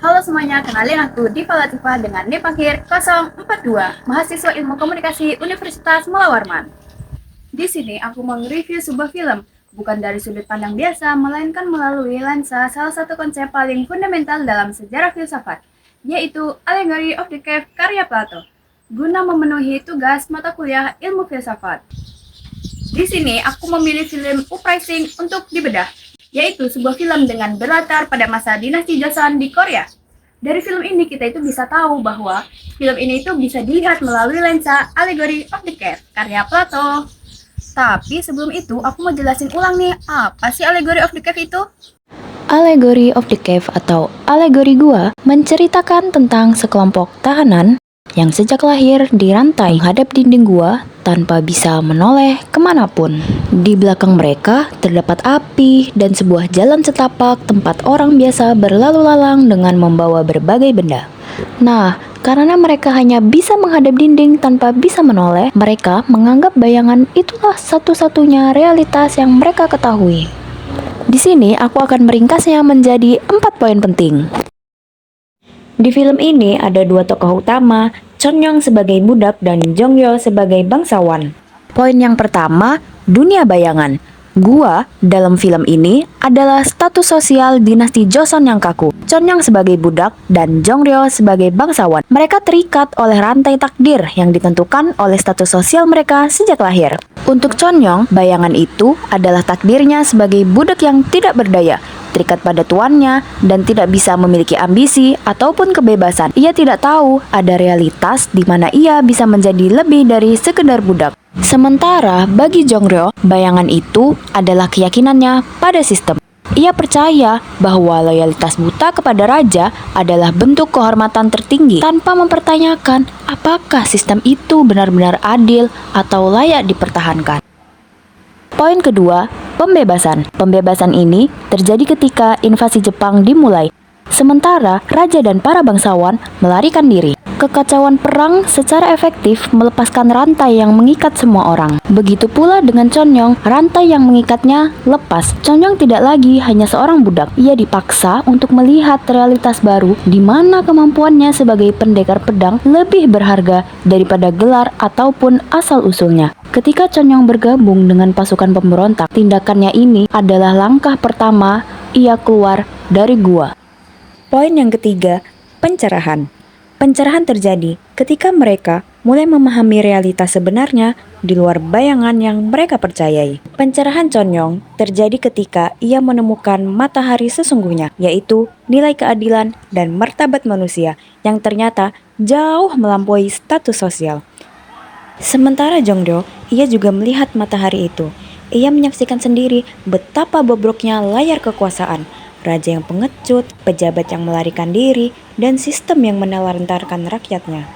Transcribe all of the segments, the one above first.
Halo semuanya, kenalin aku Diva Latifah dengan NIP akhir 042, mahasiswa Ilmu Komunikasi Universitas Mula Warman. Di sini aku mau nge-review sebuah film, bukan dari sudut pandang biasa, melainkan melalui lensa salah satu konsep paling fundamental dalam sejarah filsafat, yaitu Allegory of the Cave karya Plato, guna memenuhi tugas mata kuliah ilmu filsafat. Di sini aku memilih film Uprising untuk dibedah, yaitu sebuah film dengan berlatar pada masa dinasti Joseon di Korea. Dari film ini kita itu bisa tahu bahwa film ini itu bisa dilihat melalui lensa Allegory of the Cave karya Plato. Tapi sebelum itu aku mau jelasin ulang nih, apa sih Allegory of the Cave itu? Allegory of the Cave atau alegori gua menceritakan tentang sekelompok tahanan yang sejak lahir dirantai menghadap dinding gua tanpa bisa menoleh kemanapun. Di belakang mereka terdapat api dan sebuah jalan setapak tempat orang biasa berlalu lalang dengan membawa berbagai benda. Nah, karena mereka hanya bisa menghadap dinding tanpa bisa menoleh, mereka menganggap bayangan itulah satu-satunya realitas yang mereka ketahui. Di sini aku akan meringkasnya menjadi 4 poin penting. Di film ini ada dua tokoh utama, Chon-young sebagai budak dan Jong-ryo sebagai bangsawan. Poin yang pertama, dunia bayangan. Gua dalam film ini adalah status sosial dinasti Joseon yang kaku. Chon-young sebagai budak dan Jong-ryo sebagai bangsawan. Mereka terikat oleh rantai takdir yang ditentukan oleh status sosial mereka sejak lahir. Untuk Chon-young, bayangan itu adalah takdirnya sebagai budak yang tidak berdaya, terikat pada tuannya, dan tidak bisa memiliki ambisi ataupun kebebasan. Ia tidak tahu ada realitas di mana ia bisa menjadi lebih dari sekedar budak. Sementara bagi Jong-ryo, bayangan itu adalah keyakinannya pada sistem. Ia percaya bahwa loyalitas buta kepada raja adalah bentuk kehormatan tertinggi tanpa mempertanyakan apakah sistem itu benar-benar adil atau layak dipertahankan. Poin kedua, pembebasan. Pembebasan ini terjadi ketika invasi Jepang dimulai. Sementara raja dan para bangsawan melarikan diri. Kekacauan perang secara efektif melepaskan rantai yang mengikat semua orang. Begitu pula dengan Chon-young, rantai yang mengikatnya lepas. Chon-young tidak lagi hanya seorang budak. Ia dipaksa untuk melihat realitas baru di mana kemampuannya sebagai pendekar pedang lebih berharga daripada gelar ataupun asal-usulnya. Ketika Chon-young bergabung dengan pasukan pemberontak, tindakannya ini adalah langkah pertama ia keluar dari gua. Poin yang ketiga, pencerahan. Pencerahan terjadi ketika mereka mulai memahami realitas sebenarnya di luar bayangan yang mereka percayai. Pencerahan Chon-young terjadi ketika ia menemukan matahari sesungguhnya, yaitu nilai keadilan dan martabat manusia yang ternyata jauh melampaui status sosial. Sementara Jong-ryo, ia juga melihat matahari itu. Ia menyaksikan sendiri betapa bobroknya layar kekuasaan, raja yang pengecut, pejabat yang melarikan diri, dan sistem yang menelantarkan rakyatnya.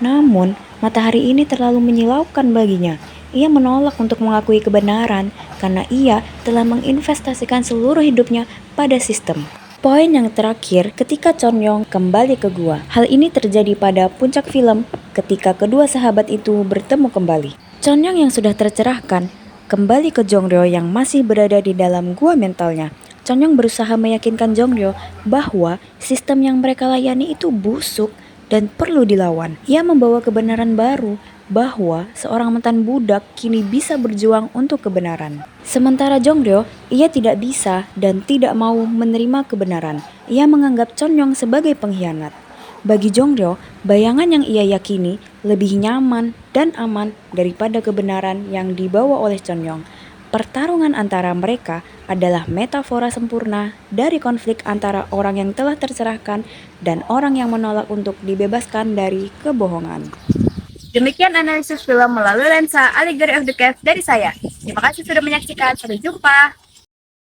Namun, matahari ini terlalu menyilaukan baginya. Ia menolak untuk mengakui kebenaran karena ia telah menginvestasikan seluruh hidupnya pada sistem. Poin yang terakhir, ketika Chon-young kembali ke gua. Hal ini terjadi pada puncak film ketika kedua sahabat itu bertemu kembali. Chon-young yang sudah tercerahkan kembali ke Jong-ryo yang masih berada di dalam gua mentalnya. Chon-young berusaha meyakinkan Jong-ryo bahwa sistem yang mereka layani itu busuk dan perlu dilawan. Ia membawa kebenaran baru bahwa seorang mantan budak kini bisa berjuang untuk kebenaran. Sementara Jong-ryo, ia tidak bisa dan tidak mau menerima kebenaran. Ia menganggap Chon-young sebagai pengkhianat. Bagi Jong-ryo, bayangan yang ia yakini lebih nyaman dan aman daripada kebenaran yang dibawa oleh Chon-young. Pertarungan antara mereka adalah metafora sempurna dari konflik antara orang yang telah tercerahkan dan orang yang menolak untuk dibebaskan dari kebohongan. Demikian analisis film melalui lensa Allegory of the Cave dari saya. Terima kasih sudah menyaksikan, sampai jumpa.